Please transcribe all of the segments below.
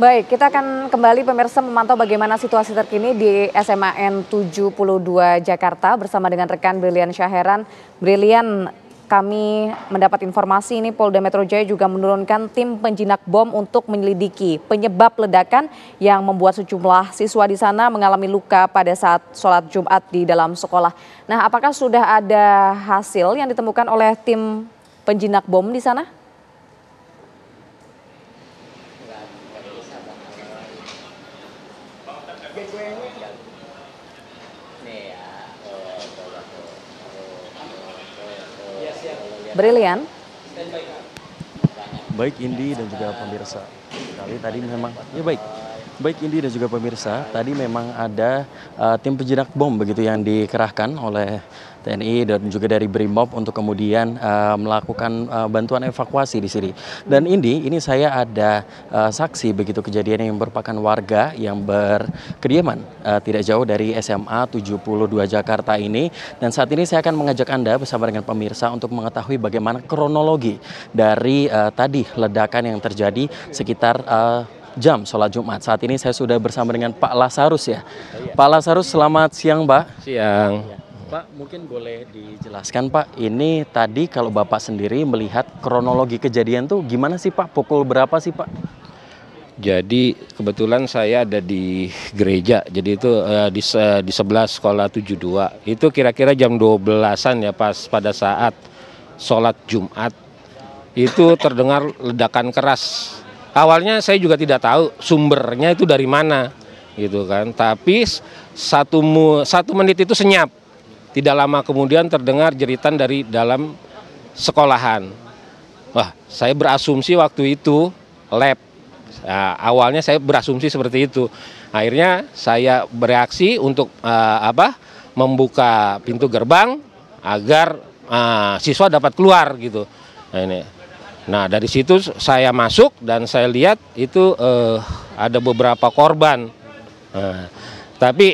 Baik, kita akan kembali pemirsa memantau bagaimana situasi terkini di SMAN 72 Jakarta bersama dengan rekan Brilian Syaheran. Brilian, kami mendapat informasi ini Polda Metro Jaya juga menurunkan tim penjinak bom untuk menyelidiki penyebab ledakan yang membuat sejumlah siswa di sana mengalami luka pada saat sholat Jumat di dalam sekolah. Nah, apakah sudah ada hasil yang ditemukan oleh tim penjinak bom di sana? Brilian. Baik Indi dan juga pemirsa. Tadi memang baik Indi dan juga pemirsa, tadi memang ada tim penjinak bom begitu yang dikerahkan oleh TNI dan juga dari Brimob untuk kemudian melakukan bantuan evakuasi di sini. Dan ini saya ada saksi begitu kejadian yang merupakan warga yang berkediaman tidak jauh dari SMA 72 Jakarta ini. Dan saat ini saya akan mengajak Anda bersama dengan pemirsa untuk mengetahui bagaimana kronologi dari tadi ledakan yang terjadi sekitar jam sholat Jumat. Saat ini saya sudah bersama dengan Pak Lasarus ya. Pak Lasarus, selamat siang Pak. Siang. Pak, mungkin boleh dijelaskan Pak, ini tadi kalau Bapak sendiri melihat kronologi kejadian tuh gimana sih Pak? Pukul berapa sih Pak? Jadi kebetulan saya ada di gereja, jadi itu di sebelah sekolah 72. Itu kira-kira jam 12-an ya, pas pada saat sholat Jumat. Itu terdengar ledakan keras. Awalnya saya juga tidak tahu sumbernya itu dari mana gitu kan. Tapi satu menit itu senyap. Tidak lama kemudian terdengar jeritan dari dalam sekolahan. Wah, saya berasumsi waktu itu lab. Nah, awalnya saya berasumsi seperti itu. Akhirnya saya bereaksi untuk membuka pintu gerbang agar siswa dapat keluar gitu. Nah, dari situ saya masuk dan saya lihat itu ada beberapa korban. Tapi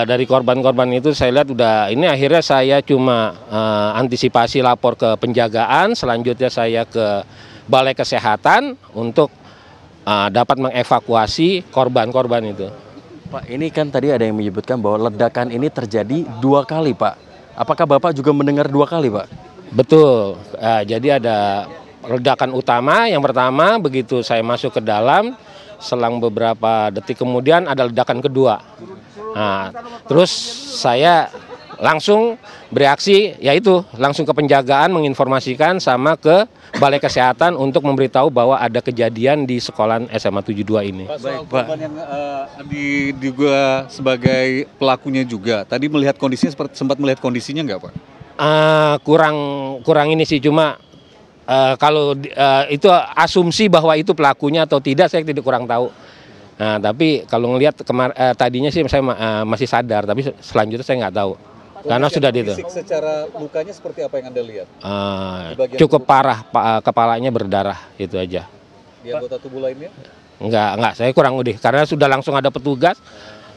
dari korban-korban itu saya lihat ini akhirnya saya cuma antisipasi lapor ke penjagaan, selanjutnya saya ke Balai Kesehatan untuk dapat mengevakuasi korban-korban itu. Pak, ini kan tadi ada yang menyebutkan bahwa ledakan ini terjadi 2 kali Pak. Apakah Bapak juga mendengar 2 kali Pak? Betul, jadi ada ledakan utama, yang pertama begitu saya masuk ke dalam, selang beberapa detik kemudian ada ledakan kedua. Nah, terus saya langsung bereaksi, yaitu langsung ke penjagaan menginformasikan sama ke Balai Kesehatan untuk memberitahu bahwa ada kejadian di sekolah SMA 72 ini. Pak, soal korban yang diduga sebagai pelakunya juga, tadi melihat kondisinya, sempat melihat kondisinya nggak Pak? Kurang ini sih, cuma kalau itu asumsi bahwa itu pelakunya atau tidak saya kurang tahu. Nah, tapi kalau ngelihat tadinya sih saya masih sadar, tapi selanjutnya saya nggak tahu. Karena sudah itu. Secara lukanya seperti apa yang Anda lihat? Cukup parah, kepalanya berdarah, itu aja. Di anggota tubuh lainnya? Enggak, saya kurang udah. Karena sudah langsung ada petugas,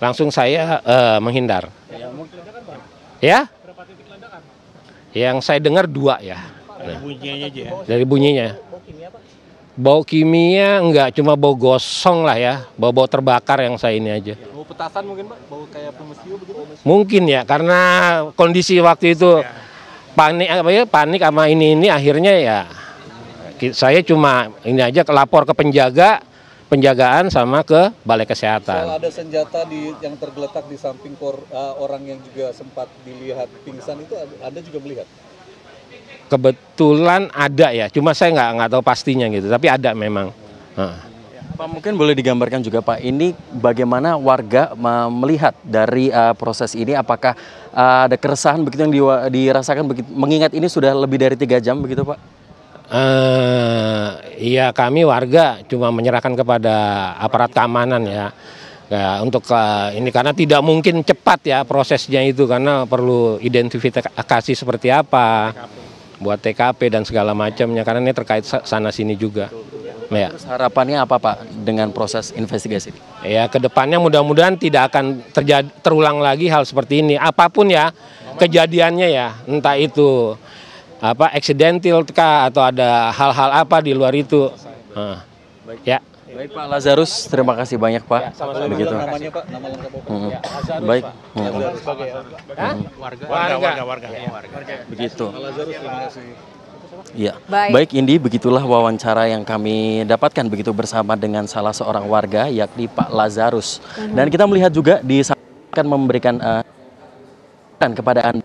langsung saya menghindar. Ya? Yang saya dengar 2 ya. Dari bunyinya aja ya? Dari bunyinya. Bau kimia enggak, cuma bau gosong lah ya. Bau-bau terbakar yang saya ini aja. Bau petasan mungkin Pak? Bau kayak pemesiu begitu? Mungkin ya, karena kondisi waktu itu panik sama ini akhirnya ya. Saya cuma ini aja lapor ke penjagaan sama ke Balai Kesehatan. Soal ada senjata yang tergeletak di samping orang yang juga sempat dilihat pingsan itu Anda juga melihat? Kebetulan ada ya, cuma saya nggak tahu pastinya gitu, tapi ada memang. Pak, mungkin boleh digambarkan juga Pak, ini bagaimana warga melihat dari proses ini, apakah ada keresahan begitu yang dirasakan begitu, mengingat ini sudah lebih dari 3 jam begitu Pak? Iya, kami warga cuma menyerahkan kepada aparat keamanan ya. Untuk ini karena tidak mungkin cepat ya prosesnya itu, karena perlu identifikasi seperti apa. Buat TKP dan segala macamnya, karena ini terkait sana sini juga. Ya. Terus harapannya apa Pak dengan proses investigasi? Ya, kedepannya mudah-mudahan tidak akan terulang lagi hal seperti ini. Apapun ya kejadiannya ya, entah itu accidental kah atau ada hal-hal apa di luar itu. Ya. Baik Pak Lazarus, terima kasih banyak Pak. Begitu. Namanya Pak, nama lengkap Bapak. Baik. Warga. Begitu. Lazarus, terima kasih. Iya. Baik. Baik Indi, begitulah wawancara yang kami dapatkan begitu bersama dengan salah seorang warga yakni Pak Lazarus. Dan kita melihat juga akan memberikan kepada Anda.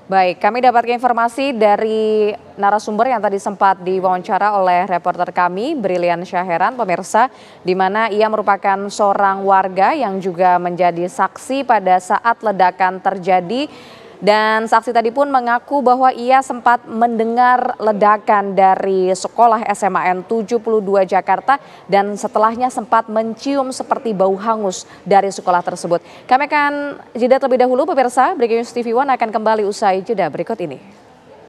Baik, kami dapatkan informasi dari narasumber yang tadi sempat diwawancara oleh reporter kami, Brilian Syaheran, pemirsa, di mana ia merupakan seorang warga yang juga menjadi saksi pada saat ledakan terjadi. Dan saksi tadi pun mengaku bahwa ia sempat mendengar ledakan dari sekolah SMAN 72 Jakarta dan setelahnya sempat mencium seperti bau hangus dari sekolah tersebut. Kami akan jeda terlebih dahulu pemirsa, Breaking News TV One akan kembali usai jeda berikut ini.